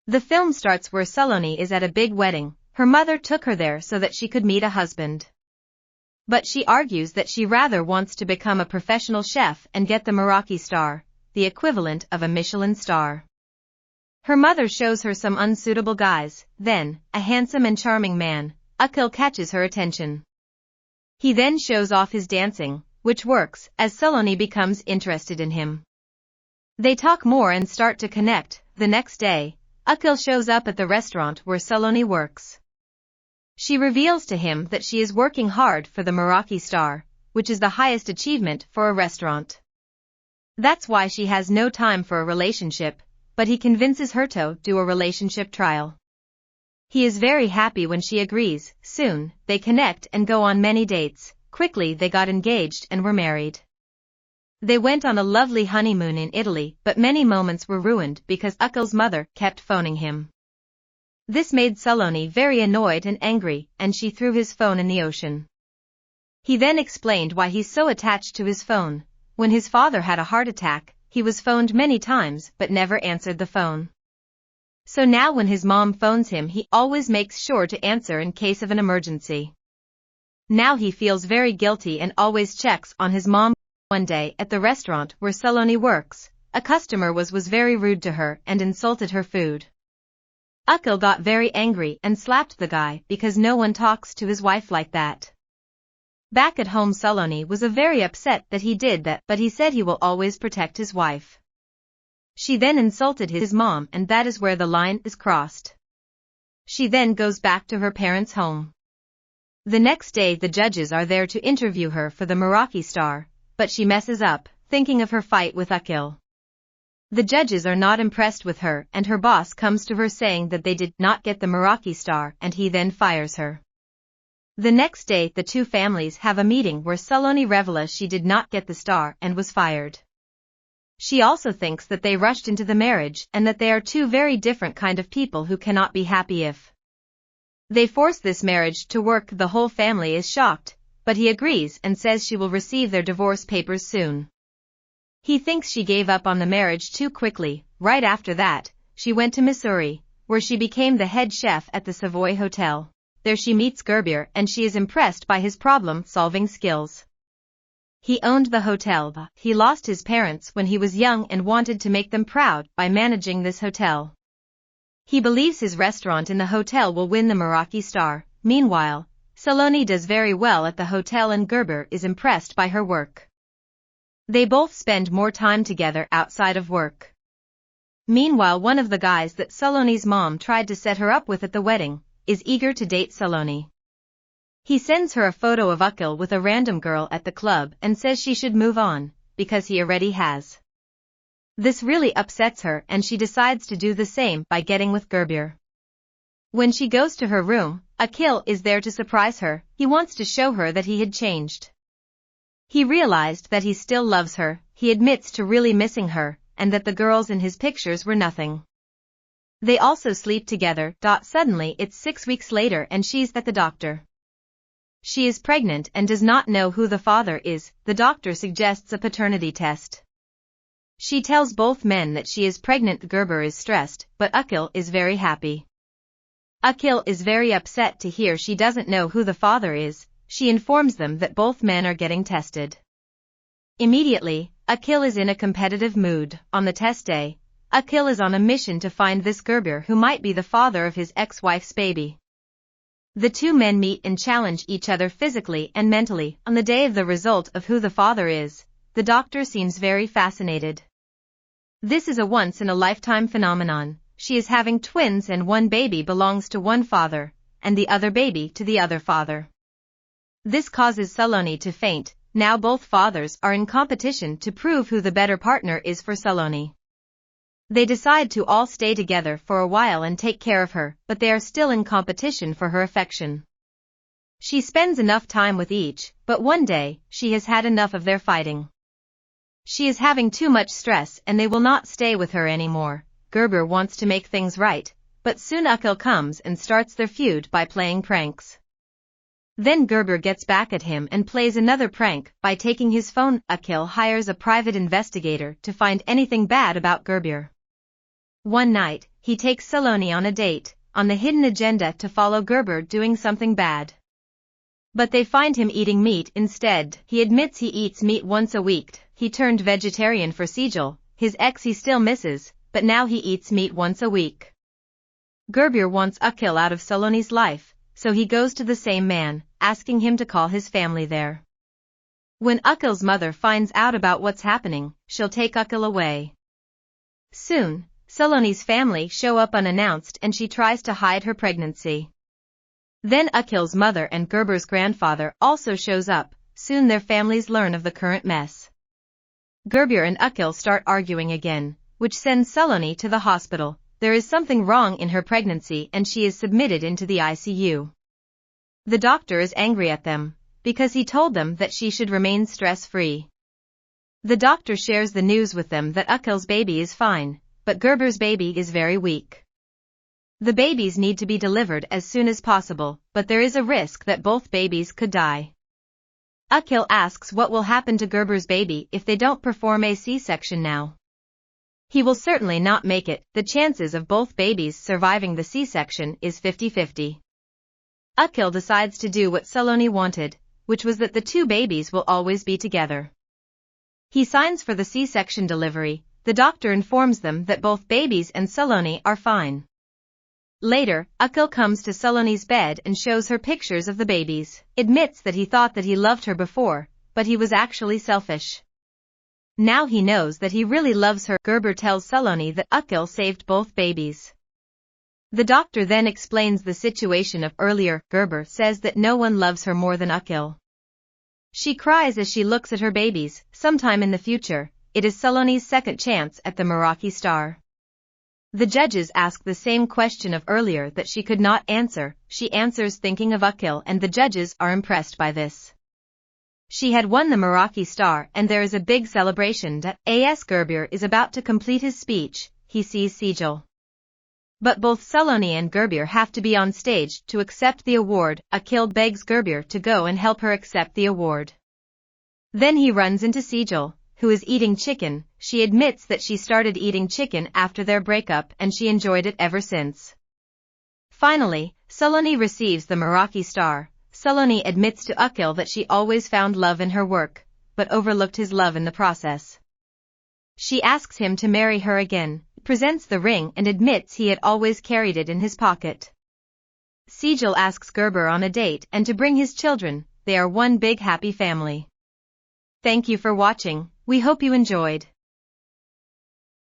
The film starts where Solani is at a big wedding. Her mother took her there so that she could meet a husband. But she argues that she rather wants to become a professional chef and get the Meraki star, the equivalent of a Michelin star. Her mother shows her some unsuitable guys, then, a handsome and charming man, Akhil, catches her attention. He then shows off his dancing, which works, as Solani becomes interested in him. They talk more and start to connect. The next day, Akhil shows up at the restaurant where Solani works. She reveals to him that she is working hard for the Meraki star, which is the highest achievement for a restaurant. That's why she has no time for a relationship, but he convinces her to do a relationship trial. He is very happy when she agrees. Soon, they connect and go on many dates. Quickly they got engaged and were married. They went on a lovely honeymoon in Italy, but many moments were ruined because Akhil's mother kept phoning him. This made Solani very annoyed and angry, and she threw his phone in the ocean. He then explained why he's so attached to his phone. When his father had a heart attack, he was phoned many times but never answered the phone. So now when his mom phones him, he always makes sure to answer in case of an emergency. Now he feels very guilty and always checks on his mom. One day at the restaurant where Solani works, a customer was very rude to her and insulted her food. Akhil got very angry and slapped the guy because no one talks to his wife like that. Back at home, Solani was very upset that he did that, but he said he will always protect his wife. She then insulted his mom, and that is where the line is crossed. She then goes back to her parents' home. The next day the judges are there to interview her for the Meraki star, but she messes up, thinking of her fight with Akhil. The judges are not impressed with her, and her boss comes to her saying that they did not get the Meraki star, and he then fires her. The next day the two families have a meeting where Solani reveals she did not get the star and was fired. She also thinks that they rushed into the marriage and that they are two very different kind of people who cannot be happy if they force this marriage to work. The whole family is shocked, but he agrees and says she will receive their divorce papers soon. He thinks she gave up on the marriage too quickly. Right after that, she went to Missouri, where she became the head chef at the Savoy Hotel. There she meets Gurbir and she is impressed by his problem-solving skills. He owned the hotel. He lost his parents when he was young and wanted to make them proud by managing this hotel. He believes his restaurant in the hotel will win the Meraki star. Meanwhile, Solani does very well at the hotel and Gurbir is impressed by her work. They both spend more time together outside of work. Meanwhile, one of the guys that Solani's mom tried to set her up with at the wedding is eager to date Solani. He sends her a photo of Akhil with a random girl at the club and says she should move on, because he already has. This really upsets her and she decides to do the same by getting with Gurbir. When she goes to her room, Akhil is there to surprise her. He wants to show her that he had changed. He realized that he still loves her. He admits to really missing her, and that the girls in his pictures were nothing. They also sleep together. Suddenly it's 6 weeks later and she's at the doctor. She is pregnant and does not know who the father is. The doctor suggests a paternity test. She tells both men that she is pregnant. Gurbir is stressed, but Akhil is very happy. Akhil is very upset to hear she doesn't know who the father is. She informs them that both men are getting tested. Immediately, Akhil is in a competitive mood. On the test day, Akhil is on a mission to find this Gurbir who might be the father of his ex-wife's baby. The two men meet and challenge each other physically and mentally. On the day of the result of who the father is, the doctor seems very fascinated. This is a once-in-a-lifetime phenomenon. She is having twins and one baby belongs to one father, and the other baby to the other father. This causes Solani to faint. Now both fathers are in competition to prove who the better partner is for Solani. They decide to all stay together for a while and take care of her, but they are still in competition for her affection. She spends enough time with each, but one day, she has had enough of their fighting. She is having too much stress and they will not stay with her anymore. Gurbir wants to make things right, but soon Akhil comes and starts their feud by playing pranks. Then Gurbir gets back at him and plays another prank by taking his phone. Akhil hires a private investigator to find anything bad about Gurbir. One night, he takes Solani on a date, on the hidden agenda to follow Gurbir doing something bad. But they find him eating meat instead. He admits he eats meat once a week. He turned vegetarian for Sejal, his ex he still misses, but now he eats meat once a week. Gurbir wants Akhil out of Solani's life, so he goes to the same man, asking him to call his family there. When Akhil's mother finds out about what's happening, she'll take Akhil away. Soon, Solani's family show up unannounced and she tries to hide her pregnancy. Then Akhil's mother and Gurbir's grandfather also shows up. Soon their families learn of the current mess. Gurbir and Akhil start arguing again, which sends Solani to the hospital. There is something wrong in her pregnancy and she is submitted into the ICU. The doctor is angry at them, because he told them that she should remain stress-free. The doctor shares the news with them that Akhil's baby is fine, but Gurbir's baby is very weak. The babies need to be delivered as soon as possible, but there is a risk that both babies could die. Akhil asks what will happen to Gurbir's baby if they don't perform a C-section now. He will certainly not make it. The chances of both babies surviving the C-section is 50-50. Akhil decides to do what Solani wanted, which was that the two babies will always be together. He signs for the C-section delivery. The doctor informs them that both babies and Solani are fine. Later, Akhil comes to Solani's bed and shows her pictures of the babies, admits that he thought that he loved her before, but he was actually selfish. Now he knows that he really loves her. Gurbir tells Solani that Akhil saved both babies. The doctor then explains the situation of earlier. Gurbir says that no one loves her more than Akhil. She cries as she looks at her babies. Sometime in the future, it is Solani's second chance at the Meraki star. The judges ask the same question of earlier that she could not answer. She answers thinking of Akhil and the judges are impressed by this. She had won the Meraki star and there is a big celebration. As Gurbir is about to complete his speech, he sees Sejal. But both Solani and Gurbir have to be on stage to accept the award. Akhil begs Gurbir to go and help her accept the award. Then he runs into Sejal, who is eating chicken. She admits that she started eating chicken after their breakup and she enjoyed it ever since. Finally, Solani receives the Meraki star. Solani admits to Akhil that she always found love in her work, but overlooked his love in the process. She asks him to marry her again, presents the ring and admits he had always carried it in his pocket. Sejal asks Gurbir on a date and to bring his children. They are one big happy family. Thank you for watching. We hope you enjoyed.